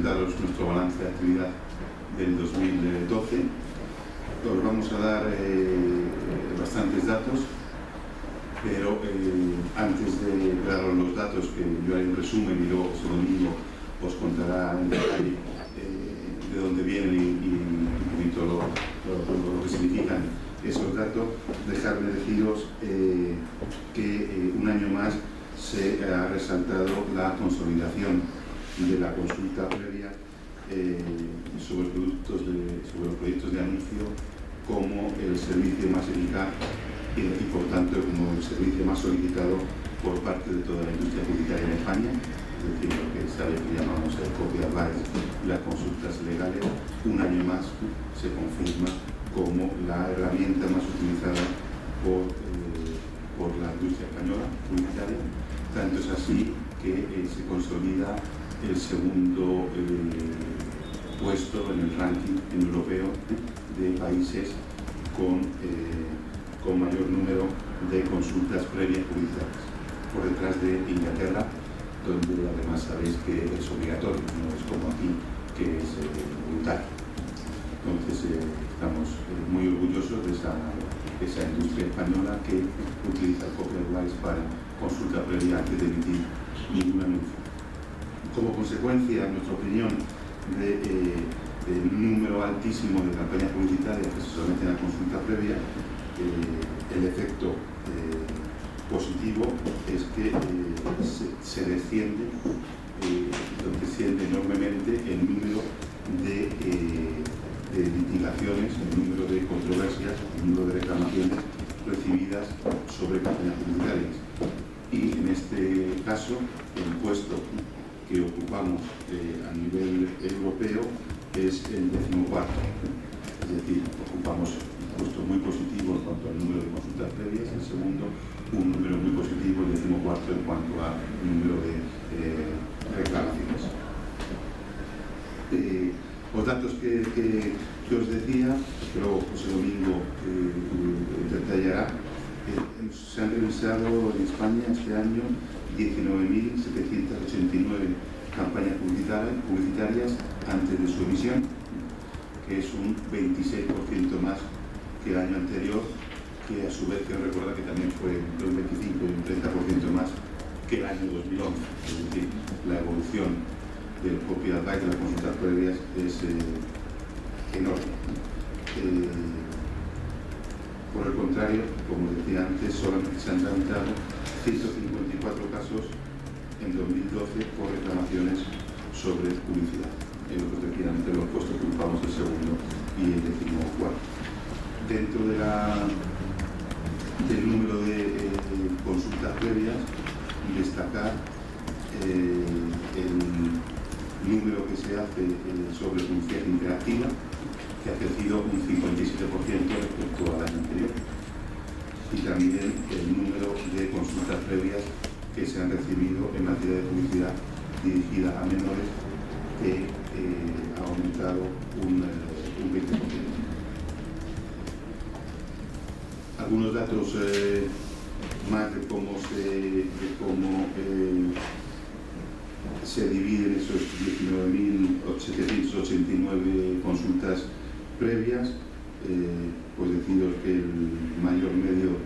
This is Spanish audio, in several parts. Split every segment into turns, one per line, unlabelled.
presentaros nuestro balance de actividad del 2012. Os vamos a dar bastantes datos, pero antes de daros los datos, que yo haré un resumen y luego ese domingo os contará en detalle de dónde vienen y un poquito lo que significan esos datos, dejarme deciros que un año más se ha resaltado la consolidación de la consulta previa sobre los proyectos de anuncio como el servicio más eficaz y por tanto como el servicio más solicitado por parte de toda la industria publicitaria en España, es decir, lo que sabe que llamamos el copy advice y las consultas legales. Un año más se confirma como la herramienta más utilizada por la industria española publicitaria. Tanto es así que se consolida el segundo puesto en el ranking europeo de países con mayor número de consultas previas publicitarias, por detrás de Inglaterra, donde además sabéis que es obligatorio, no es como aquí, que es voluntario. Entonces estamos muy orgullosos de esa industria española que utiliza el copy advice para consulta previa antes de emitir ningún anuncio. Como consecuencia, en nuestra opinión, del número altísimo de campañas publicitarias que se someten a consulta previa, el efecto positivo es que se desciende enormemente el número de litigaciones, el número de controversias, el número de reclamaciones recibidas sobre campañas publicitarias. Y en este caso, el puesto que ocupamos a nivel europeo es el 14º, es decir, ocupamos un puesto muy positivo en cuanto al número de consultas previas, el segundo un número muy positivo, el 14º en cuanto al número de reclamaciones. Los datos que os decía, que luego José Domingo detallará, se han revisado en España este año 19.789 campañas publicitarias antes de su emisión, que es un 26% más que el año anterior, que a su vez quiero recordar que también fue entre un 25 y un 30% más que el año 2011. Es decir, la evolución del copy advice de las consultas previas es enorme. Por el contrario, como decía antes, solamente se han tramitado 154 casos en 2012 por reclamaciones sobre publicidad, en lo que efectivamente los puestos que ocupamos el segundo y el 14º. Dentro del número de consultas previas, destacar el número que se hace sobre publicidad interactiva, que ha crecido un 57% respecto al año anterior, y también el número de consultas previas que se han recibido en materia de publicidad dirigida a menores, que ha aumentado un 20%. Algunos datos más de cómo se dividen esos 19.789 consultas previas. Pues deciros que el mayor medio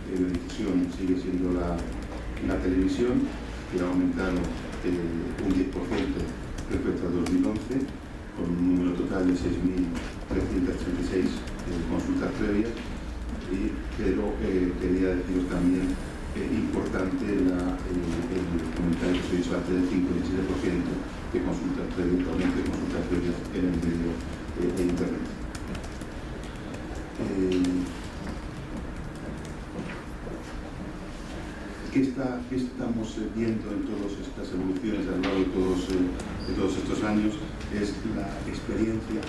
de difusión sigue siendo la televisión, que ha aumentado un 10% respecto al 2011, con un número total de 6.336 consultas previas. Pero quería deciros también importante el comentario que se hizo antes del 57% de consultas previas en el medio de Internet. ¿Qué estamos viendo en todas estas evoluciones a lo largo de todos estos años? Es la experiencia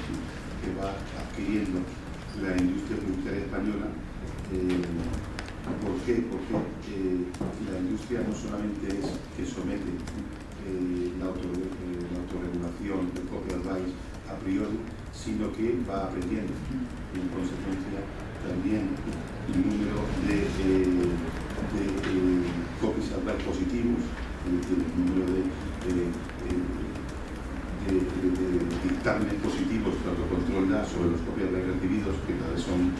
que va adquiriendo la industria publicitaria española. ¿Por qué? Porque la industria no solamente es que somete la autorregulación del copy advice a priori, sino que va aprendiendo. Y en consecuencia también el número de copies advice positivos, es decir, el número de dictámenes positivos que Autocontrol da sobre los copyright recibidos, que cada vez son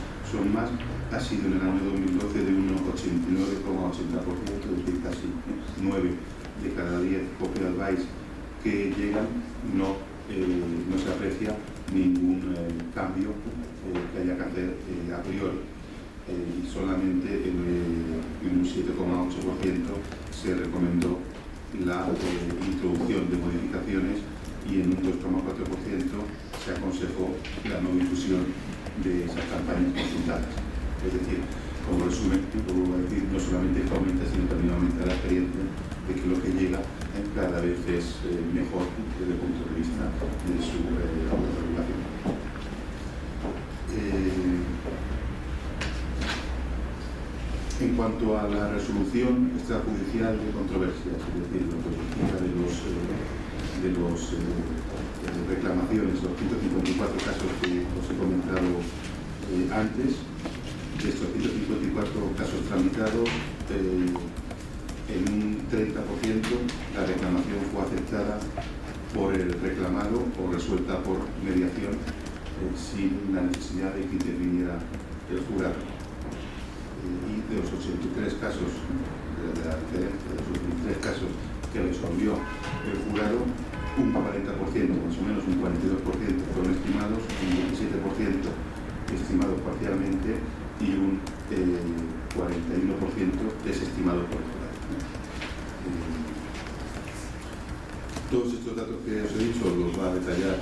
más, ha sido en el año 2012 de un 89,80%, es decir, casi 9 de cada 10 copyrights que llegan no se aprecia ningún cambio que haya que hacer a priori. Y solamente en un 7,8% se recomendó la introducción de modificaciones y en un 2,4% se aconsejó la no difusión de esas campañas consultadas. Es decir, como resumen, vuelvo a decir, no solamente aumenta, sino también aumenta la experiencia de que lo que llega cada vez es mejor desde el punto de vista de su autorregulación. En cuanto a la resolución extrajudicial de controversias, es decir, lo que significa de los reclamaciones, los 154 casos que os he comentado antes, de estos 154 casos tramitados, en un 30% la reclamación fue aceptada por el reclamado o resuelta por mediación sin la necesidad de que interviniera el jurado. Y de los 83 casos, de la diferencia de los 83 casos que resolvió el jurado, un 40%, más o menos un 42% fueron estimados, un 17% estimados parcialmente y un 41% desestimado por el jurado. Todos estos datos que os he dicho los va a detallar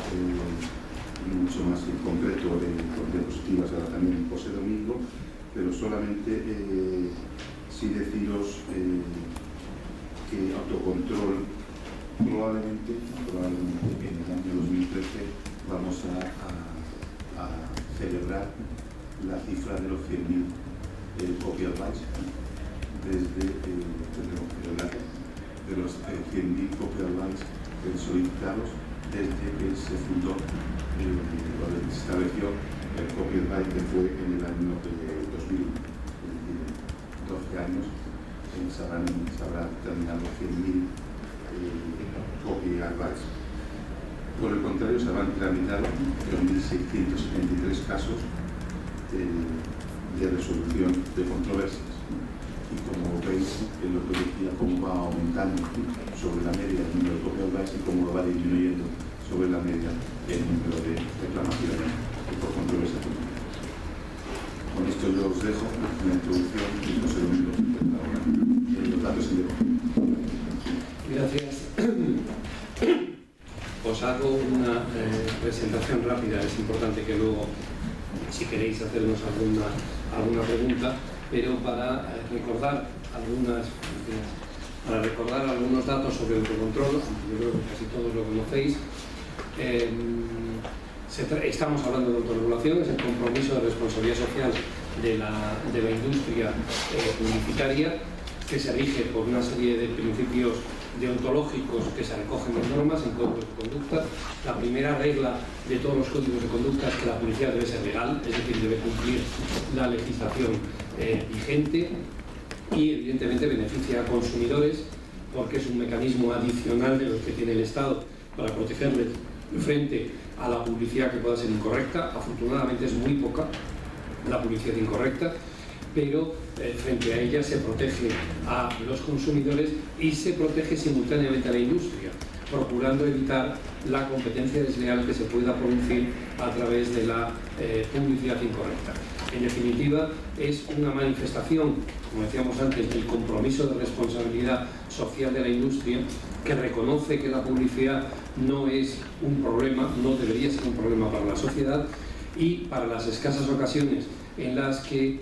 mucho más en concreto con diapositivas ahora también José Domingo, pero solamente sí deciros que Autocontrol probablemente en el año 2013 vamos a celebrar la cifra de los 100.000 copyrights de los 100.000 copyrights solicitados desde que se fundó o se estableció el copyright, que fue en el año 2000, 12 años, se habrá terminado 100.000 copyrights. Por el contrario, se habrán tramitado 2.673 casos de resolución de controversias. Y como veis, en lo que decía, cómo va aumentando sobre la media el número de copyrights y cómo va disminuyendo sobre la media el número de reclamaciones por controversia. Con esto yo os dejo una introducción y no sé lo mismo ahora los datos en debate.
Gracias. Os hago una presentación rápida. Es importante que luego, si queréis hacernos alguna pregunta, pero para recordar algunos datos sobre Autocontrol, yo creo que casi todos lo conocéis. Estamos hablando de autorregulación, es el compromiso de responsabilidad social de la industria publicitaria, que se rige por una serie de principios deontológicos que se recogen en normas, en códigos de conducta. La primera regla de todos los códigos de conducta es que la publicidad debe ser legal, es decir, debe cumplir la legislación vigente, y evidentemente beneficia a consumidores porque es un mecanismo adicional de los que tiene el Estado para protegerles frente a la publicidad que pueda ser incorrecta. Afortunadamente es muy poca la publicidad incorrecta, pero frente a ella se protege a los consumidores y se protege simultáneamente a la industria, procurando evitar la competencia desleal que se pueda producir a través de la publicidad incorrecta. En definitiva, es una manifestación, como decíamos antes, del compromiso de responsabilidad social de la industria, que reconoce que la publicidad no es un problema, no debería ser un problema para la sociedad, y para las escasas ocasiones en las que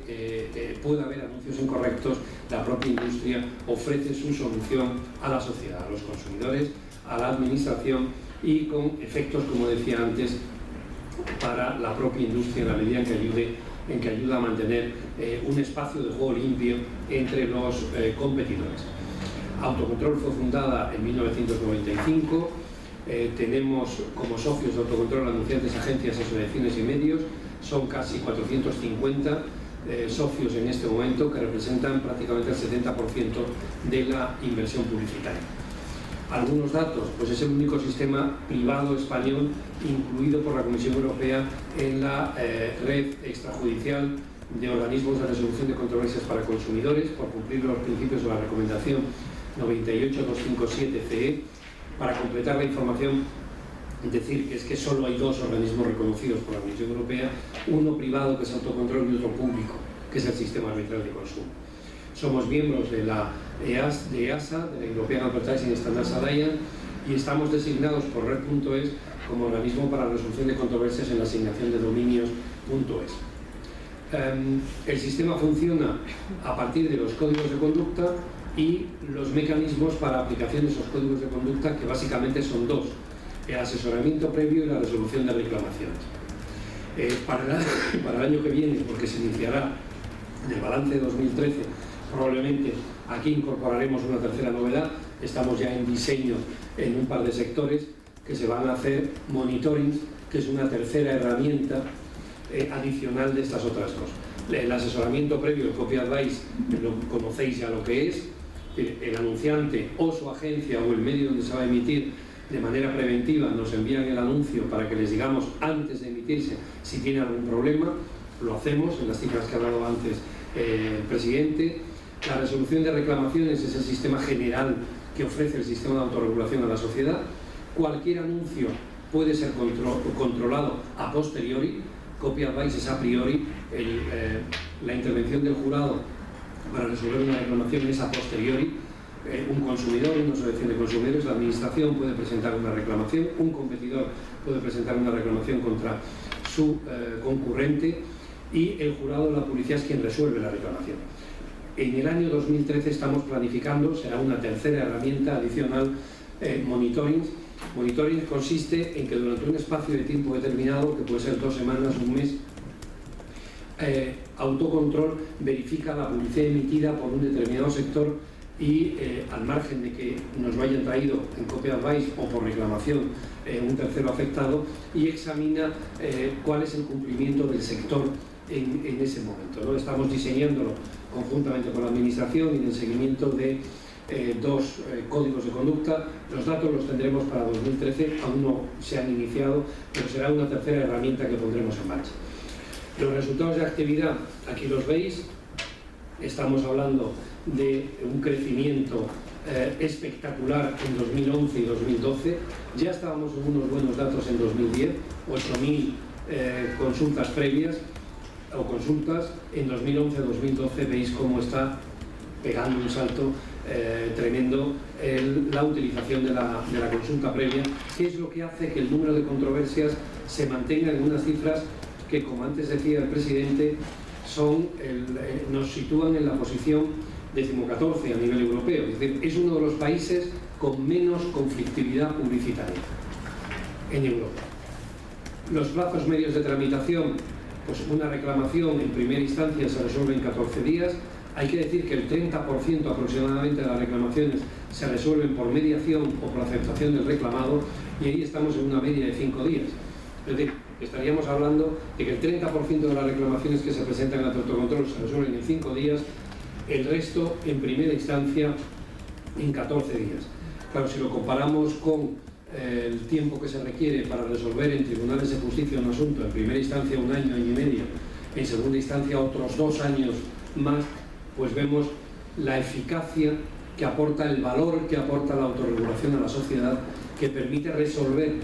pueda haber anuncios incorrectos, la propia industria ofrece su solución a la sociedad, a los consumidores, a la administración, y con efectos, como decía antes, para la propia industria, en la medida en que ayuda a mantener un espacio de juego limpio entre los competidores. Autocontrol fue fundada en 1995. Tenemos como socios de Autocontrol anunciantes, agencias, asociaciones y medios. Son casi 450 socios en este momento, que representan prácticamente el 70% de la inversión publicitaria. Algunos datos, pues es el único sistema privado español incluido por la Comisión Europea en la red extrajudicial de organismos de resolución de controversias para consumidores, por cumplir los principios de la recomendación 98-257-CE. Para completar la información, decir que es que solo hay dos organismos reconocidos por la Comisión Europea, uno privado, que es Autocontrol, y otro público, que es el Sistema Arbitral de Consumo. Somos miembros de la EASA, de la European Advertising Standards Alliance, y estamos designados por Red.es como organismo para la resolución de controversias en la asignación de dominios.es. El sistema funciona a partir de los códigos de conducta y los mecanismos para aplicación de esos códigos de conducta, que básicamente son dos: el asesoramiento previo y la resolución de reclamaciones. Para el año que viene, porque se iniciará en el balance de 2013, probablemente aquí incorporaremos una tercera novedad. Estamos ya en diseño en un par de sectores que se van a hacer monitorings, que es una tercera herramienta adicional de estas otras dos. El asesoramiento previo, el Copy Advice, lo conocéis ya lo que es. El anunciante o su agencia o el medio donde se va a emitir, de manera preventiva nos envían el anuncio para que les digamos antes de emitirse si tiene algún problema. Lo hacemos en las cifras que ha hablado antes el presidente. La resolución de reclamaciones es el sistema general que ofrece el sistema de autorregulación a la sociedad. Cualquier anuncio puede ser controlado a posteriori. Copy Advice es a priori. La intervención del jurado para resolver una reclamación es a posteriori. Un consumidor, una asociación de consumidores, la administración puede presentar una reclamación, un competidor puede presentar una reclamación contra su concurrente, y el jurado, la policía, es quien resuelve la reclamación. En el año 2013 estamos planificando, será una tercera herramienta adicional, monitoring. Monitoring consiste en que durante un espacio de tiempo determinado, que puede ser 2 semanas, un mes, Autocontrol verifica la publicidad emitida por un determinado sector y, al margen de que nos lo hayan traído en Copy Advice o por reclamación un tercero afectado, y examina cuál es el cumplimiento del sector en ese momento, ¿no? Estamos diseñándolo conjuntamente con la Administración y en el seguimiento de dos códigos de conducta. Los datos los tendremos para 2013, aún no se han iniciado, pero será una tercera herramienta que pondremos en marcha. Los resultados de actividad, aquí los veis. Estamos hablando de un crecimiento espectacular en 2011 y 2012. Ya estábamos en unos buenos datos en 2010, 8.000 consultas previas o consultas. En 2011-2012 veis cómo está pegando un salto tremendo la utilización de la consulta previa, que es lo que hace que el número de controversias se mantenga en unas cifras que, como antes decía el presidente, nos sitúan en la posición 14ª a nivel europeo. Es decir, es uno de los países con menos conflictividad publicitaria en Europa. Los plazos medios de tramitación, pues una reclamación en primera instancia se resuelve en 14 días. Hay que decir que el 30% aproximadamente de las reclamaciones se resuelven por mediación o por aceptación del reclamado, y ahí estamos en una media de 5 días. Es decir, estaríamos hablando de que el 30% de las reclamaciones que se presentan ante Autocontrol se resuelven en 5 días, el resto en primera instancia en 14 días. Claro, si lo comparamos con el tiempo que se requiere para resolver en tribunales de justicia un asunto, en primera instancia 1 año, año y medio, en segunda instancia otros 2 años más, pues vemos la eficacia que aporta, el valor que aporta la autorregulación a la sociedad, que permite resolver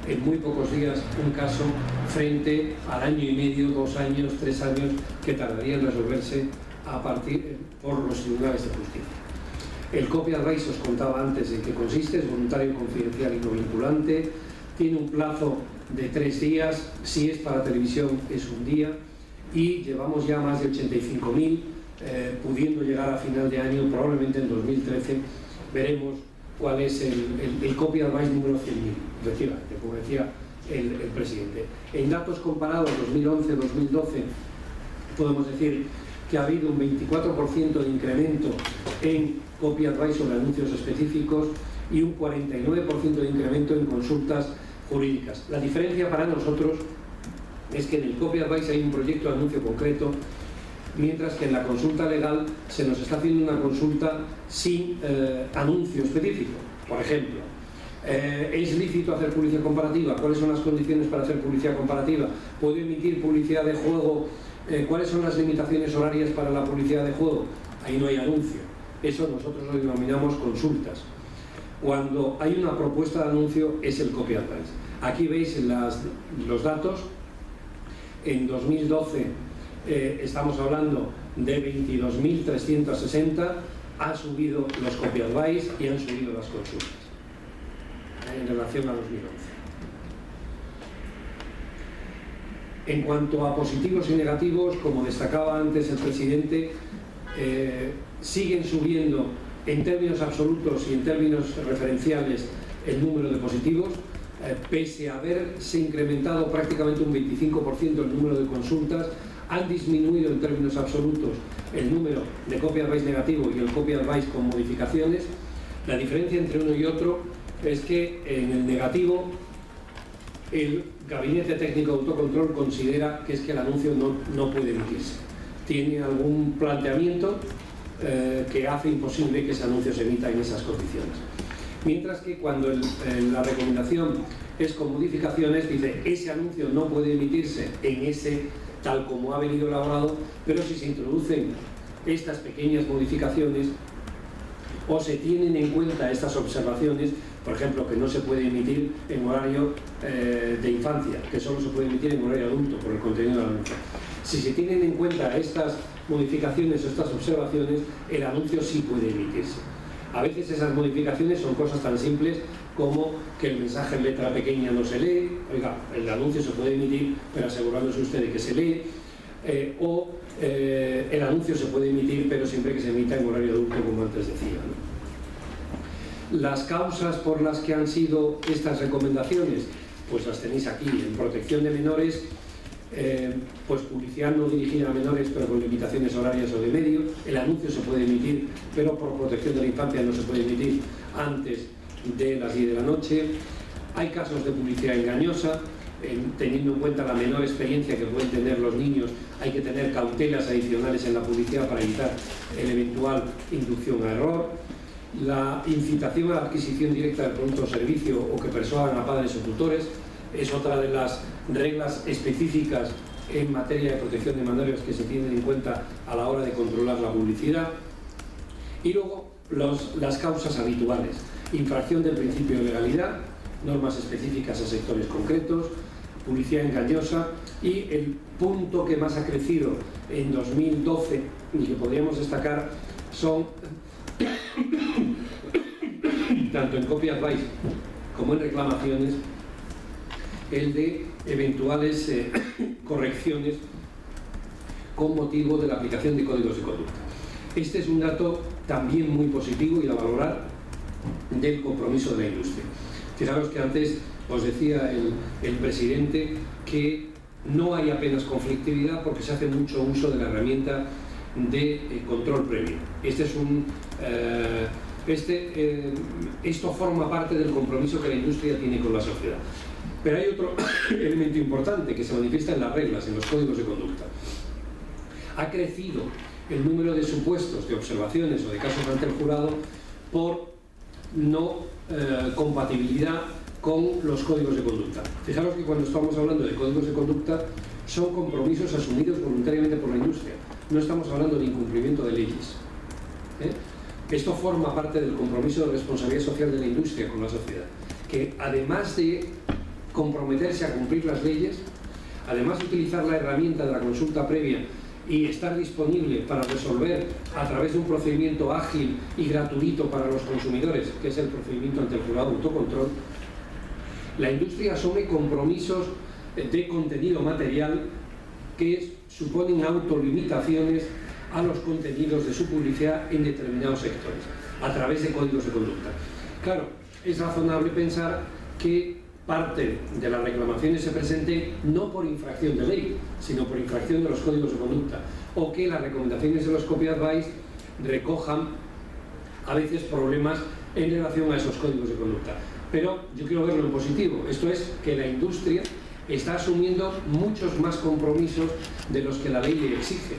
en muy pocos días un caso frente al año y medio, 2 años, 3 años que tardaría en resolverse por los tribunales de justicia. El Copy Advice os contaba antes en qué consiste: es voluntario, confidencial y no vinculante. Tiene un plazo de 3 días, si es para televisión es 1 día, y llevamos ya más de 85.000, pudiendo llegar a final de año, probablemente en 2013, veremos cuál es el Copy Advice número 100.000, efectivamente, como decía el presidente. En datos comparados 2011-2012 podemos decir que ha habido un 24% de incremento en Copy Advice sobre anuncios específicos y un 49% de incremento en consultas jurídicas. La diferencia para nosotros es que en el Copy Advice hay un proyecto de anuncio concreto, mientras que en la consulta legal se nos está haciendo una consulta sin anuncio específico. Por ejemplo, ¿es lícito hacer publicidad comparativa? ¿Cuáles son las condiciones para hacer publicidad comparativa? ¿Puedo emitir publicidad de juego? ¿Cuáles son las limitaciones horarias para la publicidad de juego? Ahí no hay anuncio. Eso nosotros lo denominamos consultas. Cuando hay una propuesta de anuncio es el copy advice. Aquí veis los datos. En 2012 estamos hablando de 22.360, han subido los copy advice y han subido las consultas en relación a 2011. En cuanto a positivos y negativos, como destacaba antes el presidente, siguen subiendo en términos absolutos y en términos referenciales el número de positivos, pese a haberse incrementado prácticamente un 25% el número de consultas, han disminuido en términos absolutos el número de copy advice negativo y el copy advice con modificaciones. La diferencia entre uno y otro es que en el negativo el Gabinete Técnico de Autocontrol considera que es que el anuncio no puede emitirse. Tiene algún planteamiento que hace imposible que ese anuncio se emita en esas condiciones. Mientras que cuando la recomendación es con modificaciones, dice ese anuncio no puede emitirse en ese tal como ha venido elaborado, pero si se introducen estas pequeñas modificaciones o se tienen en cuenta estas observaciones, por ejemplo, que no se puede emitir en horario de infancia, que solo se puede emitir en horario adulto por el contenido del anuncio. Si se tienen en cuenta estas modificaciones o estas observaciones, el anuncio sí puede emitirse. A veces esas modificaciones son cosas tan simples como que el mensaje en letra pequeña no se lee, oiga, el anuncio se puede emitir, pero asegurándose usted de que se lee, el anuncio se puede emitir, pero siempre que se emita en horario adulto, como antes decía, ¿no? Las causas por las que han sido estas recomendaciones, pues las tenéis aquí. En protección de menores, pues publicidad no dirigida a menores, pero con limitaciones horarias o de medio. El anuncio se puede emitir, pero por protección de la infancia no se puede emitir antes de las 10 de la noche. Hay casos de publicidad engañosa, teniendo en cuenta la menor experiencia que pueden tener los niños, hay que tener cautelas adicionales en la publicidad para evitar el eventual inducción a error. La incitación a la adquisición directa del producto o servicio o que persuadan a padres o tutores es otra de las reglas específicas en materia de protección de menores que se tienen en cuenta a la hora de controlar la publicidad. Y luego las causas habituales: infracción del principio de legalidad, normas específicas a sectores concretos, publicidad engañosa, y el punto que más ha crecido en 2012 y que podríamos destacar son tanto en copy advice como en reclamaciones, el de eventuales correcciones con motivo de la aplicación de códigos de conducta. Este es un dato también muy positivo y a valorar del compromiso de la industria. Fijaros que antes os decía el presidente que no hay apenas conflictividad porque se hace mucho uso de la herramienta de control previo. Esto forma parte del compromiso que la industria tiene con la sociedad. Pero hay otro elemento importante que se manifiesta en las reglas, en los códigos de conducta. Ha crecido el número de supuestos, de observaciones o de casos ante el jurado por no compatibilidad con los códigos de conducta. Fijaros que cuando estamos hablando de códigos de conducta son compromisos asumidos voluntariamente por la industria. No estamos hablando de incumplimiento de leyes. Esto forma parte del compromiso de responsabilidad social de la industria con la sociedad, que además de comprometerse a cumplir las leyes, además de utilizar la herramienta de la consulta previa y estar disponible para resolver a través de un procedimiento ágil y gratuito para los consumidores, que es el procedimiento ante el jurado de autocontrol, la industria asume compromisos de contenido material que suponen autolimitaciones a los contenidos de su publicidad en determinados sectores, a través de códigos de conducta. Claro, es razonable pensar que parte de las reclamaciones se presente no por infracción de ley, sino por infracción de los códigos de conducta, o que las recomendaciones de los copy advice recojan a veces problemas en relación a esos códigos de conducta. Pero yo quiero verlo en positivo, esto es que la industria está asumiendo muchos más compromisos de los que la ley le exige.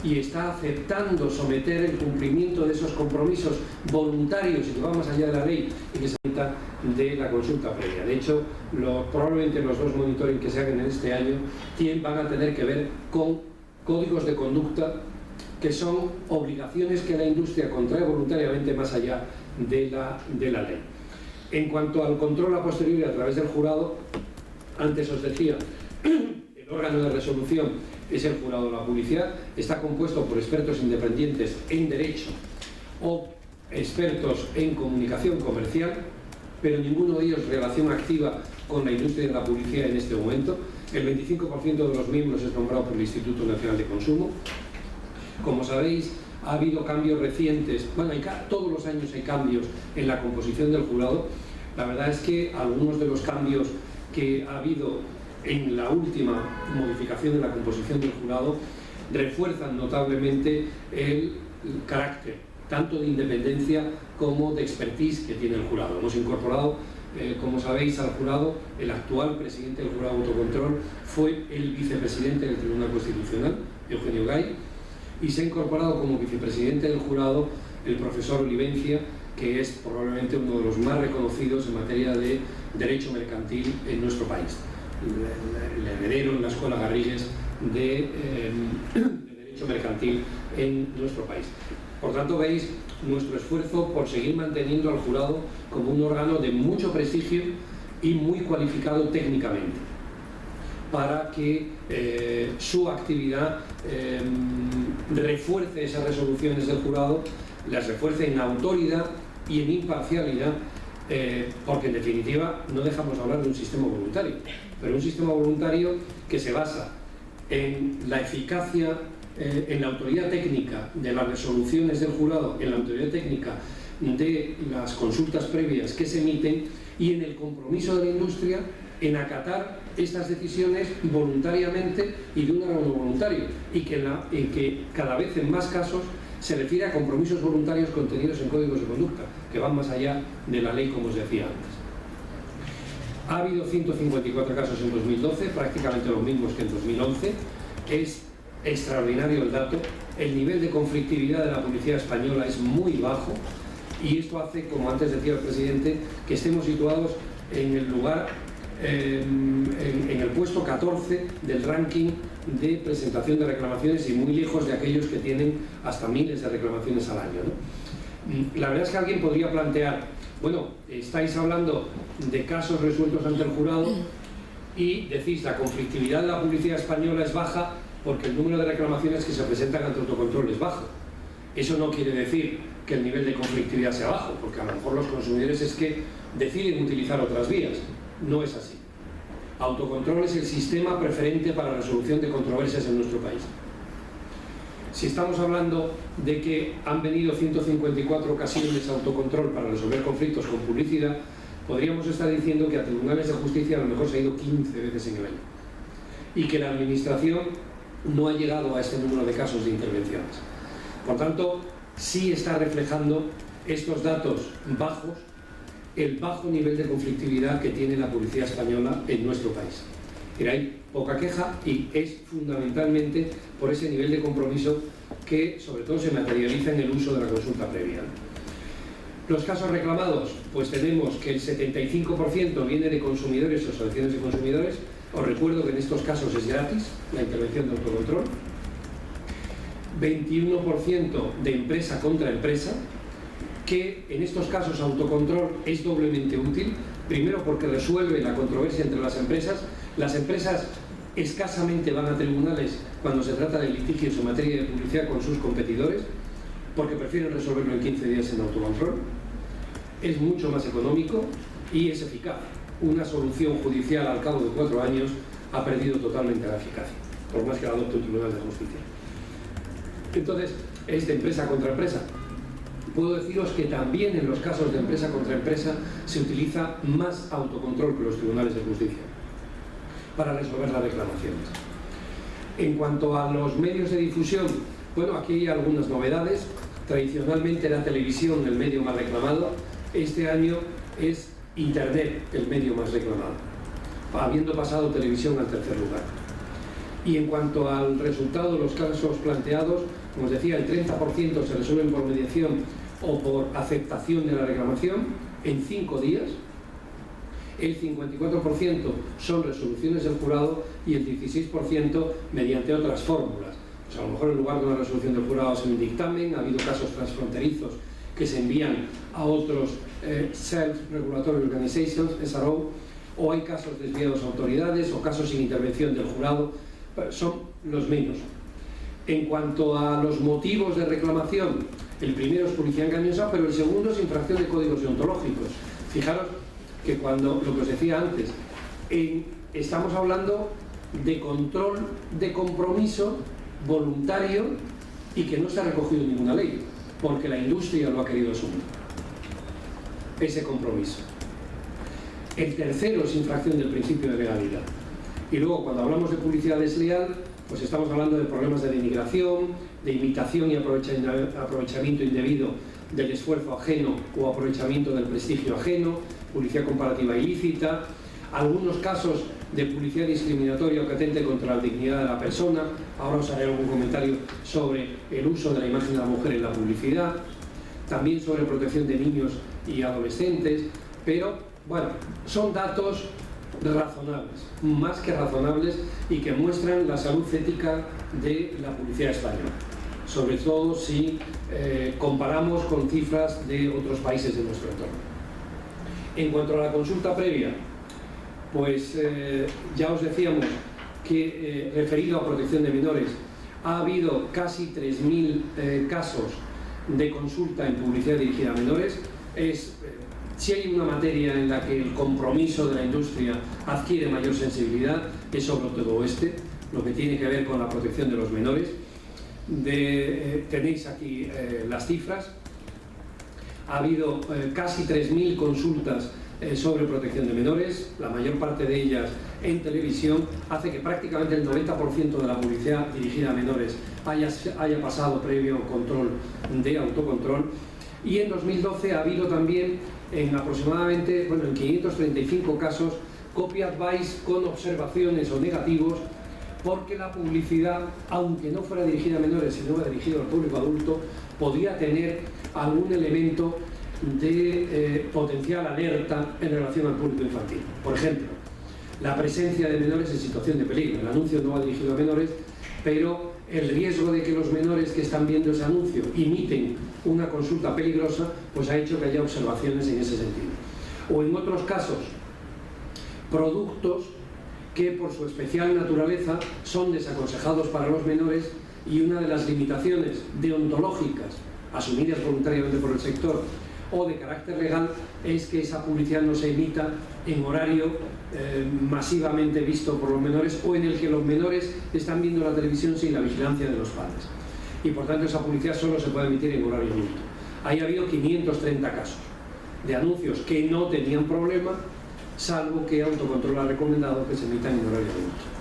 y está aceptando someter el cumplimiento de esos compromisos voluntarios y que va más allá de la ley y que se trata de la consulta previa. De hecho, probablemente los 2 monitoring que se hagan en este año van a tener que ver con códigos de conducta que son obligaciones que la industria contrae voluntariamente más allá de la ley. En cuanto al control a posteriori a través del jurado, antes os decía, el órgano de resolución es el jurado de la publicidad, está compuesto por expertos independientes en derecho o expertos en comunicación comercial, pero ninguno de ellos relación activa con la industria de la publicidad en este momento. El 25% de los miembros es nombrado por el Instituto Nacional de Consumo. Como sabéis, ha habido cambios recientes, bueno, todos los años hay cambios en la composición del jurado. La verdad es que algunos de los cambios que ha habido en la última modificación de la composición del jurado refuerzan notablemente el carácter tanto de independencia como de expertise que tiene el jurado. Hemos incorporado, como sabéis, al jurado, el actual presidente del jurado de autocontrol fue el vicepresidente del Tribunal Constitucional, Eugenio Gay, y se ha incorporado como vicepresidente del jurado el profesor Olivencia, que es probablemente uno de los más reconocidos en materia de derecho mercantil en nuestro país. El heredero en la Escuela Garrigues de derecho mercantil en nuestro país. Por tanto, veis nuestro esfuerzo por seguir manteniendo al jurado como un órgano de mucho prestigio y muy cualificado técnicamente, para que su actividad refuerce esas resoluciones del jurado, las refuerce en autoridad y en imparcialidad, porque en definitiva no dejamos de hablar de un sistema voluntario, pero un sistema voluntario que se basa en la eficacia, en la autoridad técnica de las resoluciones del jurado, en la autoridad técnica de las consultas previas que se emiten y en el compromiso de la industria en acatar estas decisiones voluntariamente y de un órgano voluntario, y que cada vez en más casos se refiere a compromisos voluntarios contenidos en códigos de conducta, que van más allá de la ley, como os decía antes. Ha habido 154 casos en 2012, prácticamente los mismos que en 2011. Es extraordinario el dato. El nivel de conflictividad de la publicidad española es muy bajo, y esto hace, como antes decía el presidente, que estemos situados en el lugar, en el puesto 14 del ranking de presentación de reclamaciones, y muy lejos de aquellos que tienen hasta miles de reclamaciones al año, ¿no? La verdad es que alguien podría plantear, bueno, estáis hablando de casos resueltos ante el jurado y decís la conflictividad de la publicidad española es baja porque el número de reclamaciones que se presentan ante autocontrol es bajo. Eso no quiere decir que el nivel de conflictividad sea bajo, porque a lo mejor los consumidores es que deciden utilizar otras vías. No es así. Autocontrol es el sistema preferente para la resolución de controversias en nuestro país. Si estamos hablando de que han venido 154 ocasiones a autocontrol para resolver conflictos con publicidad, podríamos estar diciendo que a tribunales de justicia a lo mejor se ha ido 15 veces en el año, y que la administración no ha llegado a este número de casos de intervenciones. Por tanto, sí está reflejando estos datos bajos el bajo nivel de conflictividad que tiene la publicidad española en nuestro país. Pero hay poca queja, y es fundamentalmente por ese nivel de compromiso que sobre todo se materializa en el uso de la consulta previa. Los casos reclamados, pues tenemos que el 75% viene de consumidores o asociaciones de consumidores. Os recuerdo que en estos casos es gratis la intervención de autocontrol. 21% de empresa contra empresa, que en estos casos autocontrol es doblemente útil. Primero, porque resuelve la controversia entre las empresas. Las empresas escasamente van a tribunales cuando se trata de litigios en materia de publicidad con sus competidores, porque prefieren resolverlo en 15 días en autocontrol. Es mucho más económico y es eficaz. Una solución judicial al cabo de 4 años ha perdido totalmente la eficacia, por más que la adopte un tribunal de justicia. Entonces, es de empresa contra empresa. Puedo deciros que también en los casos de empresa contra empresa se utiliza más autocontrol que los tribunales de justicia para resolver las reclamaciones. En cuanto a los medios de difusión, bueno, aquí hay algunas novedades. Tradicionalmente la televisión el medio más reclamado. Este año es Internet el medio más reclamado, habiendo pasado televisión al tercer lugar. Y en cuanto al resultado de los casos planteados, como os decía, el 30% se resuelven por mediación o por aceptación de la reclamación en 5 días, el 54% son resoluciones del jurado y el 16% mediante otras fórmulas. Pues a lo mejor en lugar de una resolución del jurado es un dictamen. Ha habido casos transfronterizos que se envían a otros Self-Regulatory Organizations, SRO, o hay casos desviados a autoridades o casos sin intervención del jurado. Son los menos. En cuanto a los motivos de reclamación, el primero es publicidad engañosa, pero el segundo es infracción de códigos deontológicos. Fijaros que cuando, lo que os decía antes, estamos hablando de control de compromiso voluntario y que no está recogido en ninguna ley, porque la industria lo ha querido asumir, ese compromiso. El tercero es infracción del principio de legalidad. Y luego, cuando hablamos de publicidad desleal, pues estamos hablando de problemas de denigración, de imitación y aprovechamiento indebido del esfuerzo ajeno o aprovechamiento del prestigio ajeno, publicidad comparativa ilícita, algunos casos de publicidad discriminatoria o que atente contra la dignidad de la persona. Ahora os haré algún comentario sobre el uso de la imagen de la mujer en la publicidad, también sobre protección de niños y adolescentes, pero bueno, son datos razonables, más que razonables, y que muestran la salud ética de la publicidad española, sobre todo si comparamos con cifras de otros países de nuestro entorno. En cuanto a la consulta previa, pues ya os decíamos que referido a protección de menores ha habido casi 3.000 casos de consulta en publicidad dirigida a menores. Si hay una materia en la que el compromiso de la industria adquiere mayor sensibilidad, es sobre todo lo que tiene que ver con la protección de los menores. Tenéis aquí las cifras. Ha habido casi 3.000 consultas sobre protección de menores, la mayor parte de ellas en televisión. Hace que prácticamente el 90% de la publicidad dirigida a menores haya pasado previo control de autocontrol. Y en 2012 ha habido también en aproximadamente, en 535 casos, copy advice con observaciones o negativos, porque la publicidad, aunque no fuera dirigida a menores, sino dirigida al público adulto, podía tener algún elemento de potencial alerta en relación al público infantil. Por ejemplo, la presencia de menores en situación de peligro. El anuncio no va dirigido a menores, pero el riesgo de que los menores que están viendo ese anuncio imiten una consulta peligrosa, pues ha hecho que haya observaciones en ese sentido. O en otros casos, productos que por su especial naturaleza son desaconsejados para los menores, y una de las limitaciones deontológicas asumidas voluntariamente por el sector o de carácter legal es que esa publicidad no se emita en horario masivamente visto por los menores, o en el que los menores están viendo la televisión sin la vigilancia de los padres, y por tanto esa publicidad solo se puede emitir en horario adulto. Ahí ha habido 530 casos de anuncios que no tenían problema, salvo que Autocontrol ha recomendado que se emitan en horario adulto.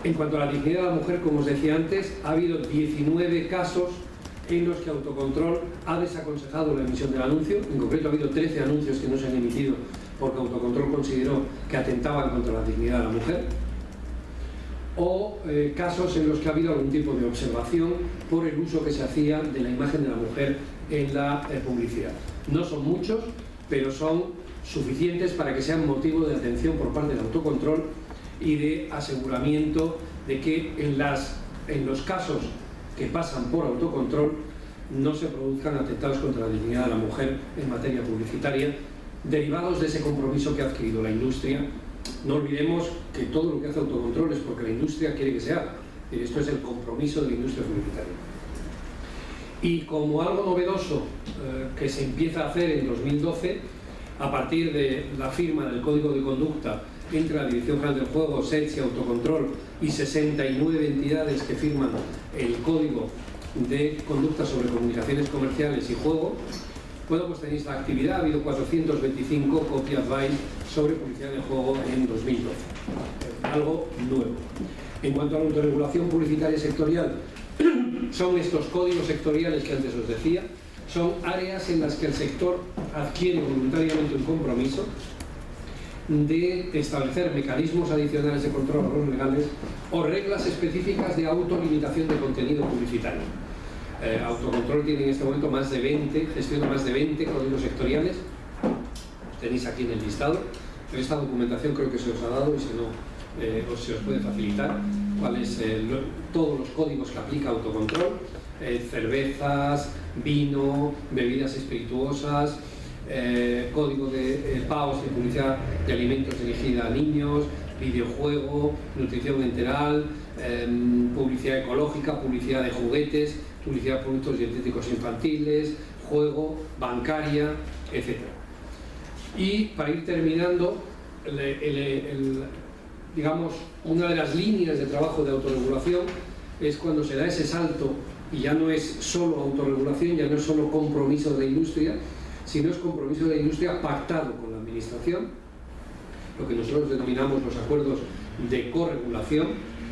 En cuanto a la dignidad de la mujer, como os decía antes, ha habido 19 casos en los que Autocontrol ha desaconsejado la emisión del anuncio. En concreto ha habido 13 anuncios que no se han emitido porque Autocontrol consideró que atentaban contra la dignidad de la mujer, o casos en los que ha habido algún tipo de observación por el uso que se hacía de la imagen de la mujer en la publicidad. No son muchos, pero son suficientes para que sean motivo de atención por parte del Autocontrol y de aseguramiento de que en los casos que pasan por Autocontrol no se produzcan atentados contra la dignidad de la mujer en materia publicitaria, derivados de ese compromiso que ha adquirido la industria. No olvidemos que todo lo que hace Autocontrol es porque la industria quiere que se haga. Esto es el compromiso de la industria publicitaria. Y como algo novedoso que se empieza a hacer en 2012, a partir de la firma del Código de Conducta entre la Dirección General del Juego, SEDS y Autocontrol, y 69 entidades que firman el Código de Conducta sobre Comunicaciones Comerciales y Juego, bueno, pues tenéis la actividad. Ha habido 425 copy advice sobre publicidad de juego en 2012. Algo nuevo. En cuanto a la autorregulación publicitaria sectorial, son estos códigos sectoriales que antes os decía, son áreas en las que el sector adquiere voluntariamente un compromiso de establecer mecanismos adicionales de control a los legales o reglas específicas de autolimitación de contenido publicitario. Autocontrol tiene en este momento gestiona más de 20 códigos sectoriales, tenéis aquí en el listado, pero esta documentación creo que se os ha dado y si no se os puede facilitar cuáles todos los códigos que aplica Autocontrol, cervezas, vino, bebidas espirituosas, código de PAOS de publicidad de alimentos dirigida a niños, videojuego, nutrición enteral, publicidad ecológica, publicidad de juguetes, publicidad de productos dietéticos infantiles, juego, bancaria, etc. Y para ir terminando, digamos, una de las líneas de trabajo de autorregulación es cuando se da ese salto y ya no es solo autorregulación, ya no es solo compromiso de la industria, sino es compromiso de la industria pactado con la administración, lo que nosotros denominamos los acuerdos de corregulación,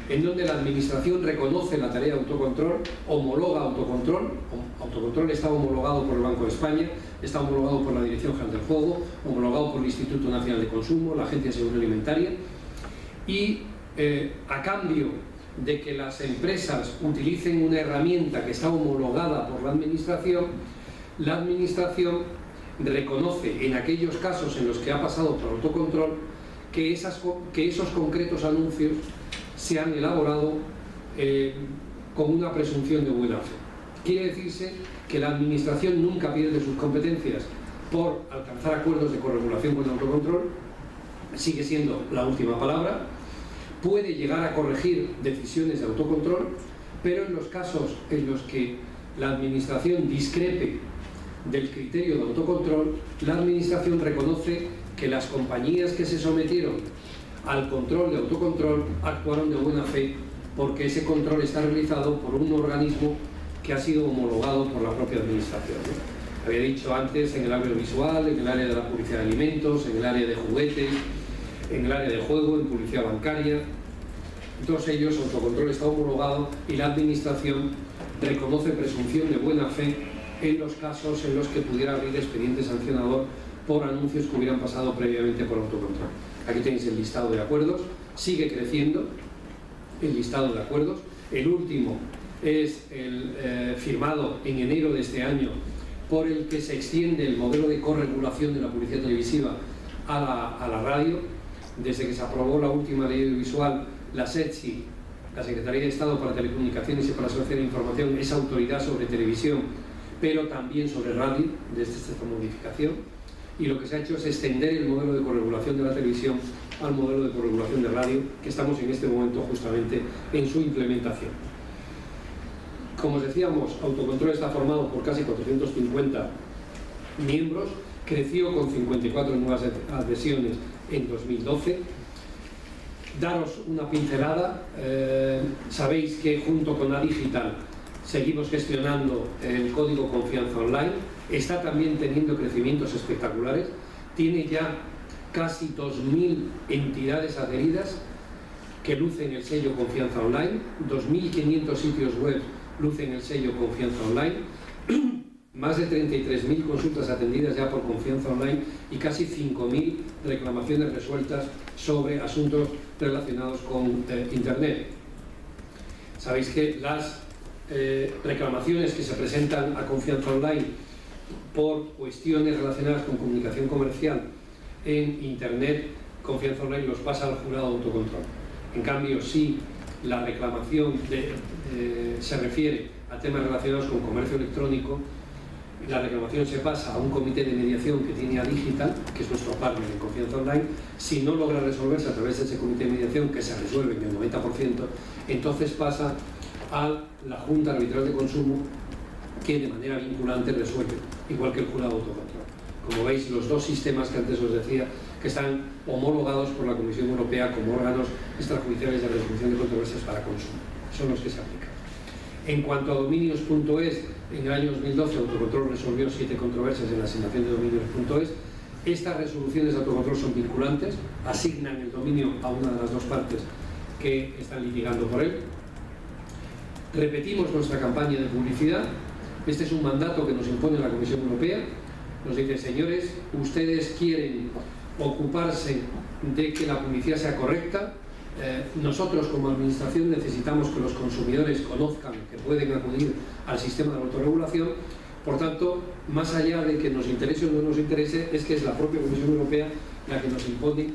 en donde la administración reconoce la tarea de autocontrol, homologa autocontrol. Autocontrol está homologado por el Banco de España, está homologado por la Dirección General del Juego, homologado por el Instituto Nacional de Consumo, la Agencia de Seguridad Alimentaria, y a cambio de que las empresas utilicen una herramienta que está homologada por la administración reconoce en aquellos casos en los que ha pasado por autocontrol que esos concretos anuncios se han elaborado con una presunción de buena fe. Quiere decirse que la administración nunca pierde sus competencias por alcanzar acuerdos de corregulación con autocontrol, sigue siendo la última palabra, puede llegar a corregir decisiones de autocontrol, pero en los casos en los que la administración discrepe del criterio de autocontrol, la administración reconoce que las compañías que se sometieron al control de autocontrol actuaron de buena fe porque ese control está realizado por un organismo que ha sido homologado por la propia administración. Había dicho antes en el audiovisual, en el área de la publicidad de alimentos, en el área de juguetes, en el área de juego, en publicidad bancaria. Todos ellos, autocontrol está homologado y la administración reconoce presunción de buena fe en los casos en los que pudiera abrir expediente sancionador por anuncios que hubieran pasado previamente por autocontrol. Aquí tenéis el listado de acuerdos, sigue creciendo el listado de acuerdos. El último es el firmado en enero de este año, por el que se extiende el modelo de corregulación de la publicidad televisiva a la radio. Desde que se aprobó la última ley audiovisual, la SETSI, la Secretaría de Estado para Telecomunicaciones y para la Sociedad de Información, es autoridad sobre televisión, pero también sobre radio, desde esta modificación. Y lo que se ha hecho es extender el modelo de corregulación de la televisión al modelo de corregulación de radio, que estamos en este momento justamente en su implementación. Como os decíamos, Autocontrol está formado por casi 450 miembros, creció con 54 nuevas adhesiones en 2012. Daros una pincelada, sabéis que junto con Adigital seguimos gestionando el código Confianza Online, está también teniendo crecimientos espectaculares, tiene ya casi 2.000 entidades adheridas que lucen el sello Confianza Online, 2.500 sitios web lucen el sello Confianza Online, más de 33.000 consultas atendidas ya por Confianza Online y casi 5.000 reclamaciones resueltas sobre asuntos relacionados con Internet. Sabéis que las reclamaciones que se presentan a Confianza Online por cuestiones relacionadas con comunicación comercial en Internet, Confianza Online los pasa al jurado de autocontrol. En cambio, si la reclamación se refiere a temas relacionados con comercio electrónico, la reclamación se pasa a un comité de mediación que tiene Adigital, que es nuestro partner en Confianza Online. Si no logra resolverse a través de ese comité de mediación, que se resuelve en el 90%, entonces pasa a la Junta Arbitral de Consumo, que de manera vinculante resuelve, igual que el jurado de autocontrol. Como veis, los dos sistemas que antes os decía, que están homologados por la Comisión Europea como órganos extrajudiciales de resolución de controversias para consumo, son los que se aplican. En cuanto a dominios.es, en el año 2012 Autocontrol resolvió 7 controversias en la asignación de dominios.es. Estas resoluciones de autocontrol son vinculantes, asignan el dominio a una de las dos partes que están litigando por él. Repetimos nuestra campaña de publicidad. Este es un mandato que nos impone la Comisión Europea. Nos dice: señores, ustedes quieren ocuparse de que la publicidad sea correcta. Nosotros como administración necesitamos que los consumidores conozcan que pueden acudir al sistema de autorregulación. Por tanto, más allá de que nos interese o no nos interese, es que es la propia Comisión Europea la que nos impone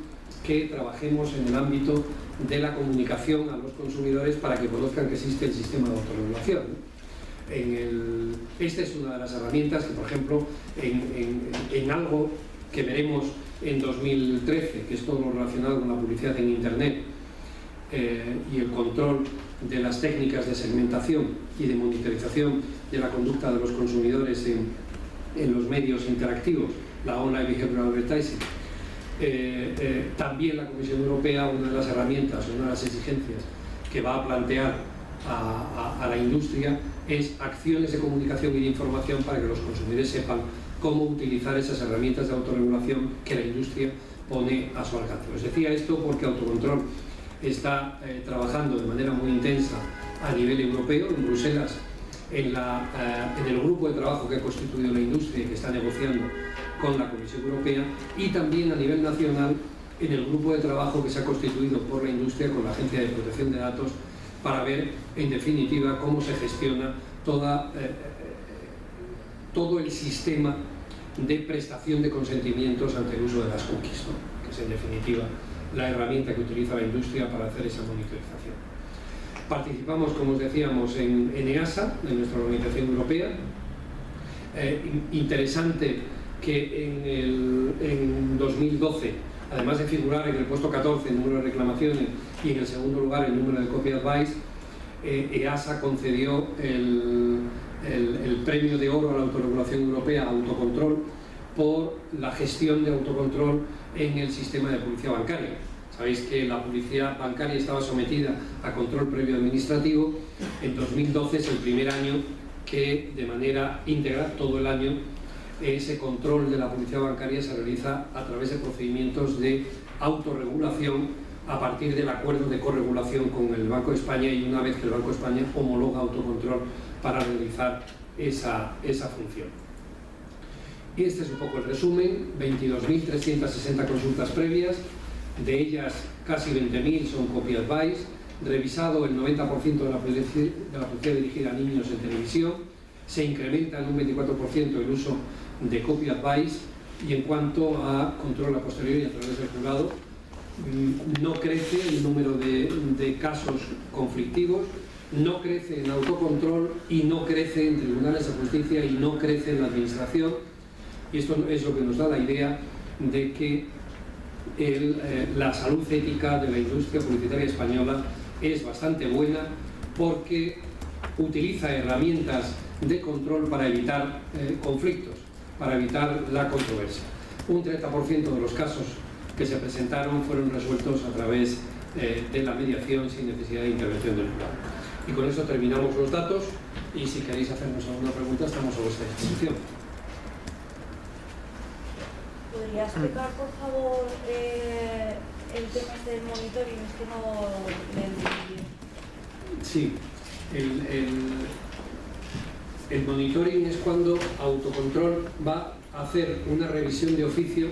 que trabajemos en el ámbito de la comunicación a los consumidores para que conozcan que existe el sistema de autorregulación. Esta es una de las herramientas que, por ejemplo, en algo que veremos en 2013, que es todo lo relacionado con la publicidad en Internet y el control de las técnicas de segmentación y de monitorización de la conducta de los consumidores en los medios interactivos, la Online Behavioral Advertising. También la Comisión Europea, una de las herramientas, una de las exigencias que va a plantear a la industria es acciones de comunicación y de información para que los consumidores sepan cómo utilizar esas herramientas de autorregulación que la industria pone a su alcance. Os decía esto porque Autocontrol está trabajando de manera muy intensa a nivel europeo, en Bruselas, en el grupo de trabajo que ha constituido la industria y que está negociando con la Comisión Europea, y también a nivel nacional en el grupo de trabajo que se ha constituido por la industria con la Agencia de Protección de Datos para ver, en definitiva, cómo se gestiona todo el sistema de prestación de consentimientos ante el uso de las cookies, ¿no? Que es, en definitiva, la herramienta que utiliza la industria para hacer esa monitorización. Participamos, como os decíamos, en EASA, en nuestra organización europea. Interesante que en 2012, además de figurar en el puesto 14 el número de reclamaciones y en el segundo lugar el número de copy advice, EASA concedió el premio de oro a la autorregulación europea Autocontrol por la gestión de autocontrol en el sistema de publicidad bancaria. Sabéis que la publicidad bancaria estaba sometida a control previo administrativo. En 2012 es el primer año que, de manera íntegra, todo el año, ese control de la publicidad bancaria se realiza a través de procedimientos de autorregulación a partir del acuerdo de corregulación con el Banco de España, y una vez que el Banco de España homologa autocontrol para realizar esa función. Y este es un poco el resumen: 22.360 consultas previas, de ellas casi 20.000 son copy advice, revisado el 90% de la publicidad dirigida a niños en televisión, se incrementa en un 24% el uso de copy advice, y en cuanto a control a posteriori a través del jurado, no crece el número de casos conflictivos, no crece en autocontrol y no crece en tribunales de justicia y no crece en la administración. Y esto es lo que nos da la idea de que la salud ética de la industria publicitaria española es bastante buena, porque utiliza herramientas de control para evitar conflictos, para evitar la controversia. Un 30% de los casos que se presentaron fueron resueltos a través de la mediación sin necesidad de intervención del jurado. Y con eso terminamos los datos, y si queréis hacernos alguna pregunta estamos a vuestra disposición.
¿Podría explicar, por favor, el tema del monitoring? Es que no me entendí bien.
Sí, el monitoring es cuando Autocontrol va a hacer una revisión de oficio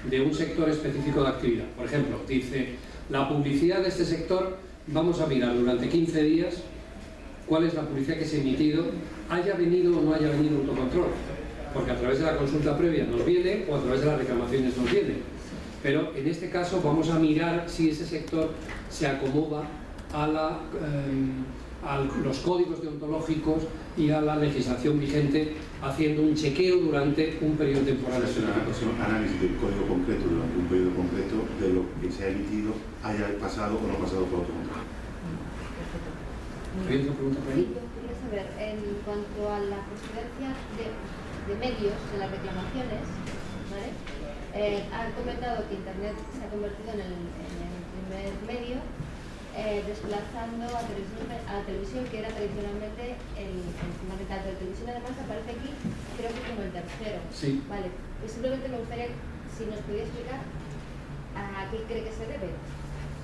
de un sector específico de actividad. Por ejemplo, dice, la publicidad de este sector, vamos a mirar durante 15 días cuál es la publicidad que se ha emitido, haya venido o no haya venido Autocontrol, porque a través de la consulta previa nos viene o a través de las reclamaciones nos viene. Pero en este caso vamos a mirar si ese sector se acomoda a los códigos deontológicos y a la legislación vigente, haciendo un chequeo durante un periodo temporal.
Es un análisis del código concreto durante un periodo concreto de lo que se ha emitido, haya pasado o no pasado por autocontrol.
¿Hay otra pregunta por ahí?
Sí, yo quería saber, en cuanto a la procedencia de medios, de las reclamaciones, ¿vale? Han comentado que Internet se ha convertido en el primer medio, desplazando a televisión, que era tradicionalmente el fundamental. Pero televisión además aparece aquí, creo que como el tercero.
Sí.
Vale, pues simplemente me gustaría, si nos pudiera explicar a qué cree que se debe.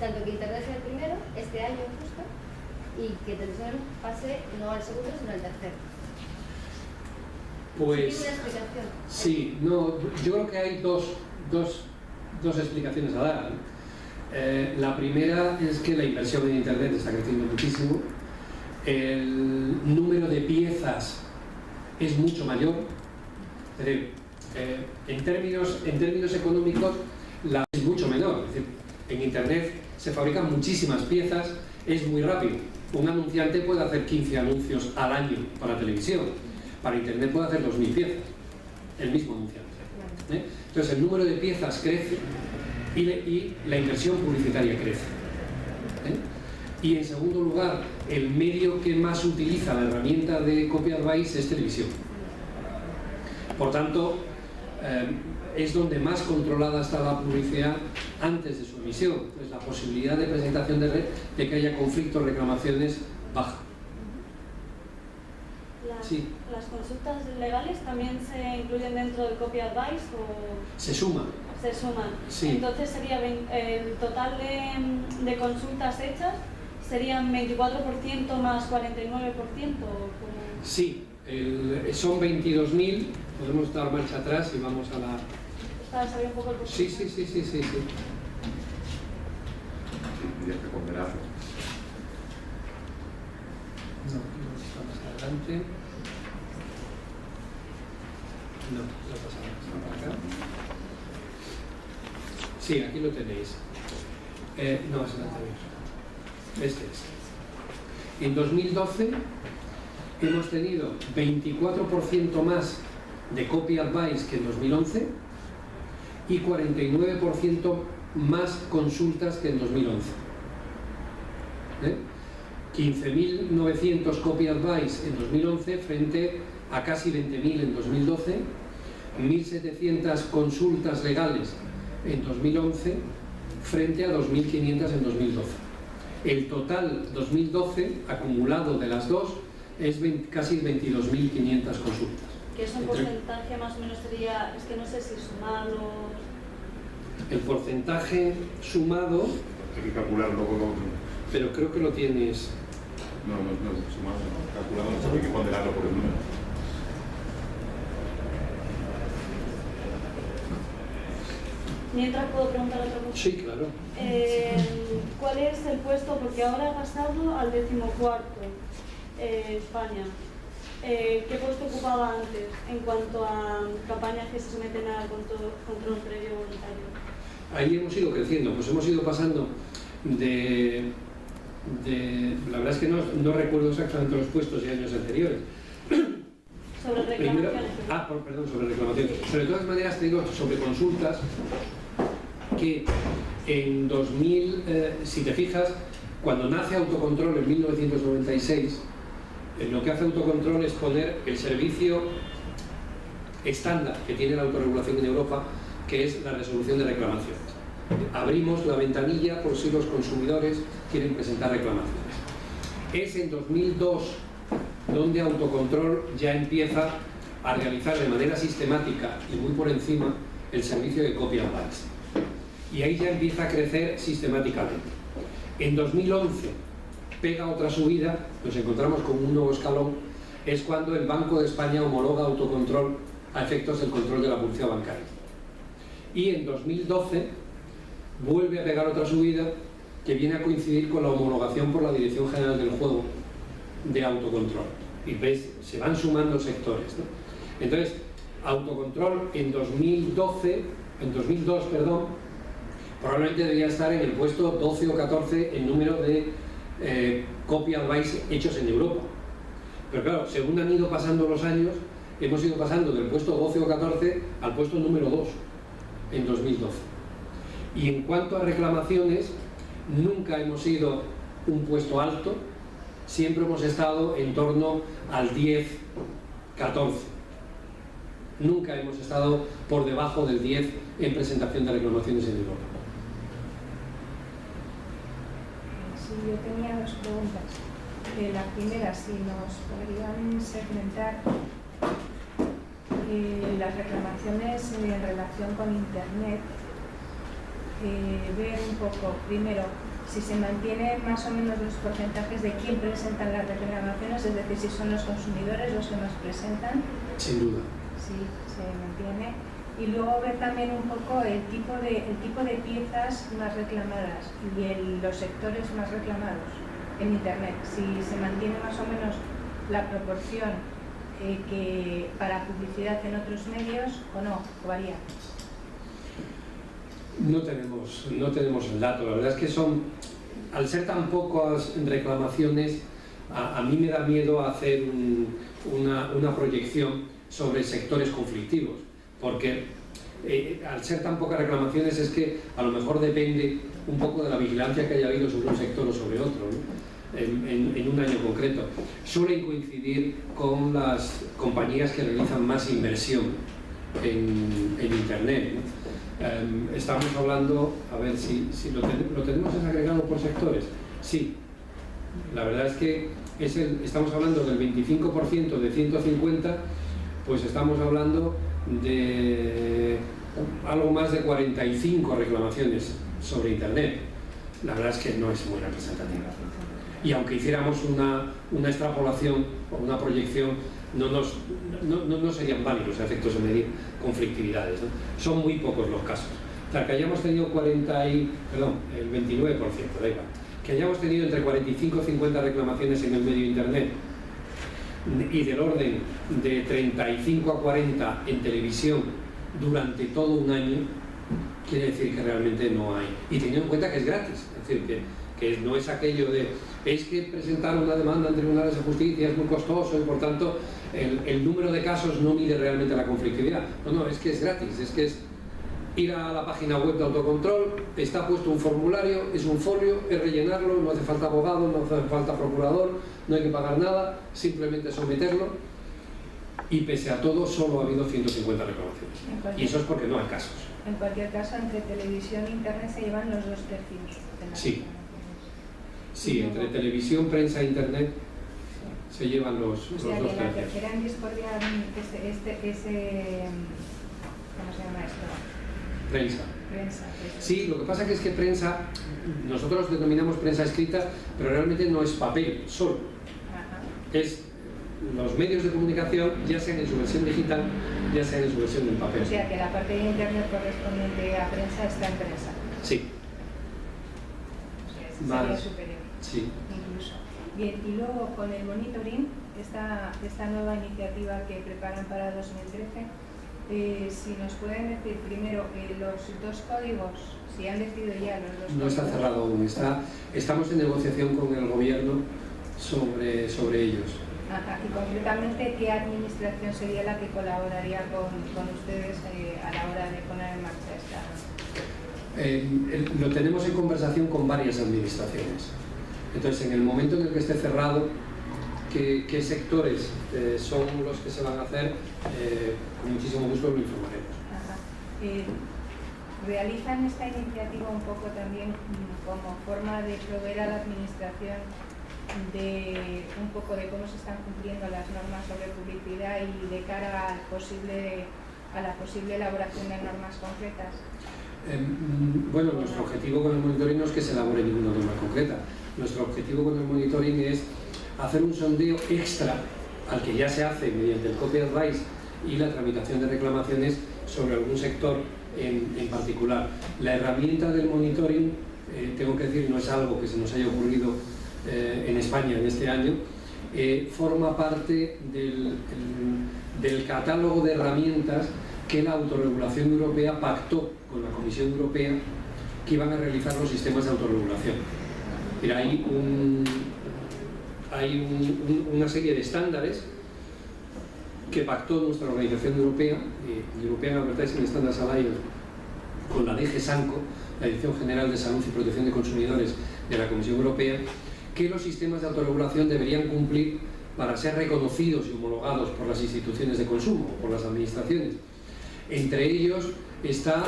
Tanto que Internet sea el primero, este año justo, y que televisión pase no al segundo, sino al tercero.
Pues
¿Tiene una explicación?
sí, no, yo creo que hay dos dos explicaciones a dar, ¿no? La primera es que la inversión en Internet está creciendo muchísimo, el número de piezas es mucho mayor, es decir, en términos económicos es mucho menor, es decir, en Internet se fabrican muchísimas piezas, es muy rápido. Un anunciante puede hacer 15 anuncios al año para televisión, para Internet puede hacer 2000 piezas, el mismo anunciante. Entonces el número de piezas crece y la inversión publicitaria crece. Y en segundo lugar, el medio que más utiliza la herramienta de Copy Advice es televisión. Por tanto, es donde más controlada está la publicidad antes de su emisión. Entonces, la posibilidad de presentación de red, de que haya conflictos, reclamaciones, baja. Sí.
¿Las consultas legales también se incluyen dentro del Copy Advice o...?
Se suman.
Se suman.
Sí.
Entonces sería el total de consultas hechas serían 24% más 49%. ¿Cómo?
Sí, son 22.000. Podemos dar marcha atrás y vamos a la...
Para saber un poco el
Sí.
Tendría que ponderarlo.
No, más adelante. No pasamos para acá. Sí, aquí lo tenéis. No, es el anterior. Este es. En 2012 hemos tenido 24% más de Copy Advice que en 2011 y 49% más consultas que en 2011. 15.900 Copy Advice en 2011 frente a casi 20.000 en 2012, 1.700 consultas legales en 2011 frente a 2.500 en 2012. El total 2012 acumulado de las dos es casi 22.500 consultas.
¿Qué es un porcentaje más o menos sería? Es que no sé si sumarlo...
El porcentaje sumado...
Hay que calcularlo con otro.
Pero creo que lo tienes...
No, sumado, calculado, no hay que ponderarlo por el número.
Mientras puedo preguntar otra cosa.
Sí, claro.
¿Cuál es el puesto? Porque ahora ha pasado al 14º España. ¿Qué puesto ocupaba antes en cuanto a campañas que se someten al control previo voluntario?
Ahí hemos ido creciendo, pues hemos ido pasando la verdad es que no recuerdo exactamente los puestos de años anteriores.
Sobre reclamaciones.
Perdón, sobre reclamaciones. Pero de todas maneras te digo sobre consultas que en 2000, si te fijas, cuando nace Autocontrol en 1996, lo que hace Autocontrol es poner el servicio estándar que tiene la autorregulación en Europa, que es la resolución de reclamaciones. Abrimos la ventanilla por si los consumidores quieren presentar reclamaciones. Es en 2002 donde Autocontrol ya empieza a realizar de manera sistemática y muy por encima el servicio de Copy Advice. Y ahí ya empieza a crecer sistemáticamente. En 2011 pega otra subida, nos encontramos con un nuevo escalón, es cuando el Banco de España homologa Autocontrol a efectos del control de la publicidad bancaria. Y en 2012 vuelve a pegar otra subida que viene a coincidir con la homologación por la Dirección General del Juego de Autocontrol. Y ves, se van sumando sectores, ¿no? Entonces, Autocontrol en 2002, probablemente debería estar en el puesto 12 o 14 en número de Copy Advice hechos en Europa. Pero claro, según han ido pasando los años, hemos ido pasando del puesto 12 o 14 al puesto número 2 en 2012. Y en cuanto a reclamaciones, nunca hemos sido un puesto alto, siempre hemos estado en torno al 10, 14. Nunca hemos estado por debajo del 10 en presentación de reclamaciones en Europa.
Sí, yo tenía dos preguntas. La primera, si nos podrían segmentar las reclamaciones en relación con Internet, ver un poco, primero, si se mantienen más o menos los porcentajes de quién presentan las reclamaciones, es decir, si son los consumidores los que más presentan.
Sin duda.
Sí, se mantiene. Y luego ver también un poco el tipo de piezas más reclamadas y los sectores más reclamados en Internet. Si se mantiene más o menos la proporción que para publicidad en otros medios o no, o varía.
No tenemos el dato. La verdad es que al ser tan pocas reclamaciones, a mí me da miedo hacer una proyección sobre sectores conflictivos, porque al ser tan pocas reclamaciones es que a lo mejor depende un poco de la vigilancia que haya habido sobre un sector o sobre otro, ¿no? en un año concreto. Suelen coincidir con las compañías que realizan más inversión en Internet, ¿no? Estamos hablando, a ver si lo tenemos agregado por sectores. Sí, la verdad es que estamos hablando del 25% de 150, pues estamos hablando de algo más de 45 reclamaciones sobre Internet. La verdad es que no es muy representativa. Y aunque hiciéramos una extrapolación o una proyección, no serían válidos efectos de medir conflictividades, ¿no? Son muy pocos los casos. O sea, que hayamos tenido el 29%, da igual, que hayamos tenido entre 45 y 50 reclamaciones en el medio Internet y del orden de 35 a 40 en televisión durante todo un año, quiere decir que realmente no hay. Y teniendo en cuenta que es gratis, es decir, que no es aquello de es que presentar una demanda en tribunales de justicia es muy costoso y por tanto el número de casos no mide realmente la conflictividad. No, es que es gratis, es que es ir a la página web de autocontrol, está puesto un formulario, es un folio, es rellenarlo, no hace falta abogado, no hace falta procurador, no hay que pagar nada, simplemente someterlo, y pese a todo solo ha habido 150 reclamaciones. Y eso es porque no hay casos.
En cualquier caso, entre televisión e internet se llevan los 2/3 de las
Sí. Sí, entre televisión, prensa e internet se llevan los 2/3.
O sea, que la tercera en discordia, ¿cómo se llama esto?
Prensa.
Prensa.
Sí, lo que pasa es que prensa, nosotros denominamos prensa escrita, pero realmente no es papel solo.
Ajá.
Es los medios de comunicación, ya sean en su versión digital, ya sean en su versión en papel.
O sea, que la parte de internet correspondiente a prensa está en prensa.
Sí.
O sea, sería superior.
Sí.
Incluso. Bien, y luego con el monitoring, esta nueva iniciativa que preparan para 2013, si nos pueden decir primero los dos códigos, si han decidido ya los dos códigos.
No está cerrado aún, estamos en negociación con el gobierno sobre ellos.
Ajá. Y concretamente, ¿qué administración sería la que colaboraría con ustedes a la hora de poner en marcha esta?
Lo tenemos en conversación con varias administraciones. Entonces, en el momento en el que esté cerrado, qué sectores son los que se van a hacer, con muchísimo gusto lo informaremos.
Ajá. ¿Realizan esta iniciativa un poco también como forma de proveer a la administración de un poco de cómo se están cumpliendo las normas sobre publicidad y de cara a la posible elaboración de normas concretas?
Bueno, nuestro objetivo con el monitoring no es que se elabore ninguna norma concreta. Nuestro objetivo con el monitoring es hacer un sondeo extra al que ya se hace mediante el copy advice y la tramitación de reclamaciones sobre algún sector en particular. La herramienta del monitoring, tengo que decir, no es algo que se nos haya ocurrido en España en este año, forma parte del catálogo de herramientas que la autorregulación europea pactó con la Comisión Europea que iban a realizar los sistemas de autorregulación. Mira, hay una serie de estándares que pactó nuestra organización europea, European Advertising Standards Alliance, con la DG Sanco, la Dirección General de Salud y Protección de Consumidores de la Comisión Europea, que los sistemas de autorregulación deberían cumplir para ser reconocidos y homologados por las instituciones de consumo, por las administraciones. Entre ellos está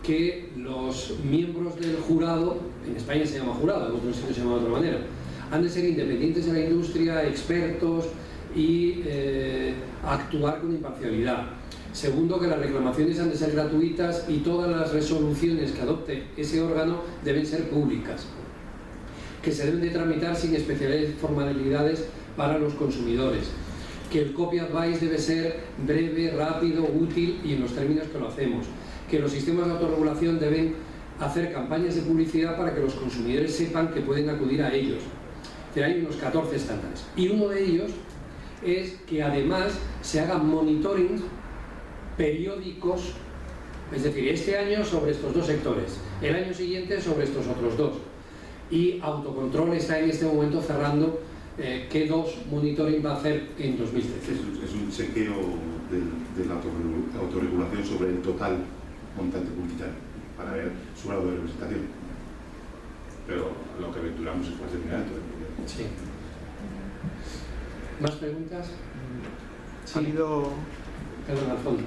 que los miembros del jurado, en España se llama jurado, en otros sitios se llama de otra manera, han de ser independientes de la industria, expertos y actuar con imparcialidad. Segundo, que las reclamaciones han de ser gratuitas y todas las resoluciones que adopte ese órgano deben ser públicas, que se deben de tramitar sin especiales formalidades para los consumidores. que el copy advice debe ser breve, rápido, útil y en los términos que lo hacemos, que los sistemas de autorregulación deben hacer campañas de publicidad para que los consumidores sepan que pueden acudir a ellos. Pero hay unos 14 estándares y uno de ellos es que además se hagan monitorings periódicos, es decir, este año sobre estos dos sectores, el año siguiente sobre estos otros dos, y Autocontrol está en este momento cerrando qué dos monitoring va a hacer en 2013.
Es un chequeo de la autorregulación sobre el total montante publicitario para ver su grado de representación, pero lo que aventuramos es bastante alto.
Sí. ¿Más preguntas?
Ha habido...
Perdón, al fondo.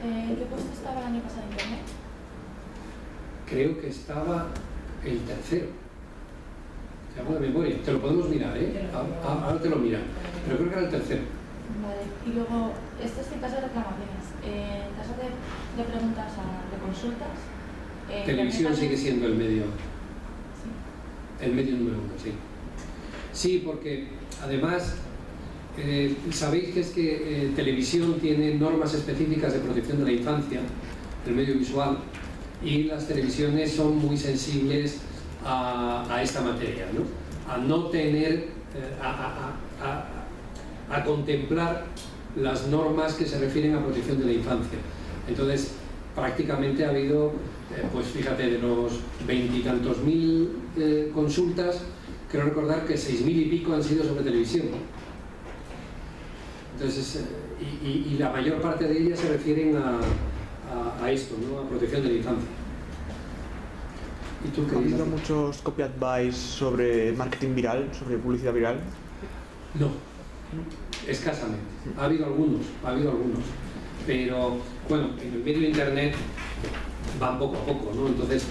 ¿En qué puesto estaba el año pasado en Internet?
Creo que estaba el tercero. Te hago de memoria. Te lo podemos mirar, ¿eh? Ahora te lo miran. Pero creo que era el tercero.
Vale. Y luego, esto es en caso de reclamaciones. En caso de preguntas de consultas...
Televisión sigue siendo el medio.
Sí.
El medio número 1, sí. Sí, porque además sabéis que es que televisión tiene normas específicas de protección de la infancia, el medio visual, y las televisiones son muy sensibles a esta materia, ¿no? A no tener, a contemplar las normas que se refieren a protección de la infancia. Entonces, prácticamente ha habido, pues fíjate, de los 20 y tantos mil consultas, creo recordar que 6.000 y pico han sido sobre televisión. Entonces, y la mayor parte de ellas se refieren a esto, ¿no? A protección de la infancia. ¿Y tú qué
¿Ha habido
dices?
muchos copy advice sobre marketing viral, sobre publicidad viral?
No, escasamente. Ha habido algunos, pero bueno, en el medio de Internet van poco a poco, ¿no? Entonces,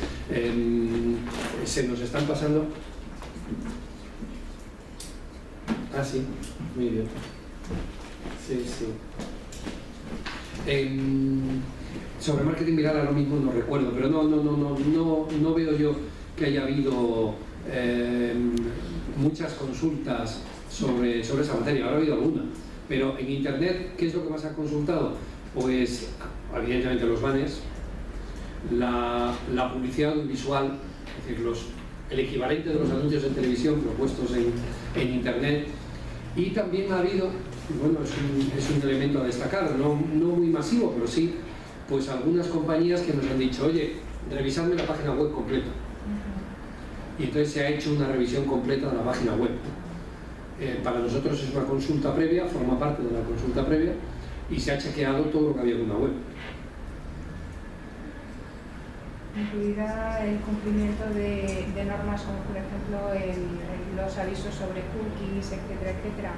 se nos están pasando... Ah, sí, muy bien. Sí, sí. Sobre marketing viral ahora mismo no recuerdo, pero no veo yo que haya habido muchas consultas sobre esa materia. Ahora ha habido alguna, pero en Internet, ¿qué es lo que más ha consultado? Pues evidentemente los banners, la publicidad visual, es decir, el equivalente de los anuncios en televisión propuestos en Internet, y también ha habido, bueno, es un elemento a destacar, no muy masivo, pero sí, pues algunas compañías que nos han dicho, oye, revisadme la página web completa. Y entonces se ha hecho una revisión completa de la página web. Para nosotros es una consulta previa, forma parte de la consulta previa, y se ha chequeado todo lo que había en una web.
Incluida el cumplimiento de normas como por ejemplo los avisos sobre cookies, etcétera, etcétera.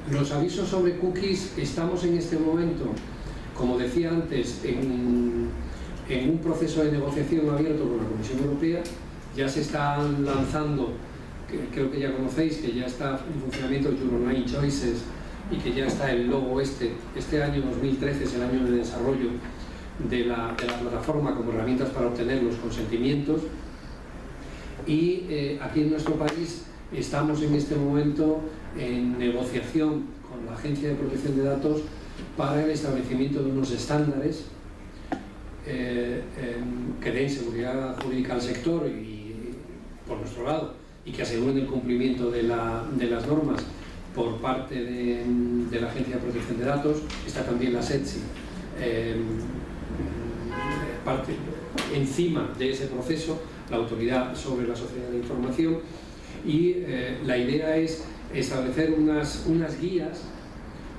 Los avisos sobre cookies, estamos en este momento, como decía antes, en un proceso de negociación abierto con la Comisión Europea. Ya se están lanzando, creo que ya conocéis, que ya está en funcionamiento el Your Online Choices y que ya está el logo este año 2013 es el año de desarrollo de la plataforma como herramientas para obtener los consentimientos, y aquí en nuestro país estamos en este momento en negociación con la Agencia de Protección de Datos para el establecimiento de unos estándares que den seguridad jurídica al sector y por nuestro lado, y que aseguren el cumplimiento de las normas por parte de la Agencia de Protección de Datos. Está también la SETSI parte encima de ese proceso, la Autoridad sobre la Sociedad de la Información, y la idea es establecer unas guías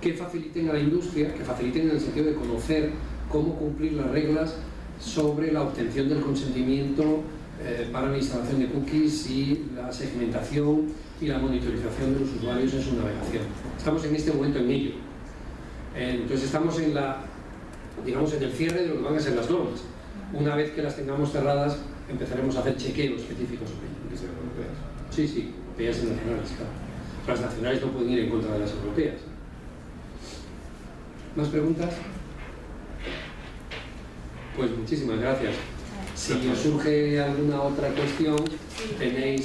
que faciliten a la industria, que faciliten en el sentido de conocer cómo cumplir las reglas sobre la obtención del consentimiento para la instalación de cookies y la segmentación y la monitorización de los usuarios en su navegación. Estamos en este momento en ello. Entonces estamos en el cierre de lo que van a ser las normas. Una vez que las tengamos cerradas, empezaremos a hacer chequeos específicos sobre ello.
Que sean europeas.
Sí, europeas y nacionales, claro. Las nacionales no pueden ir en contra de las europeas. ¿Más preguntas? Pues muchísimas gracias. Si os surge alguna otra cuestión, tenéis...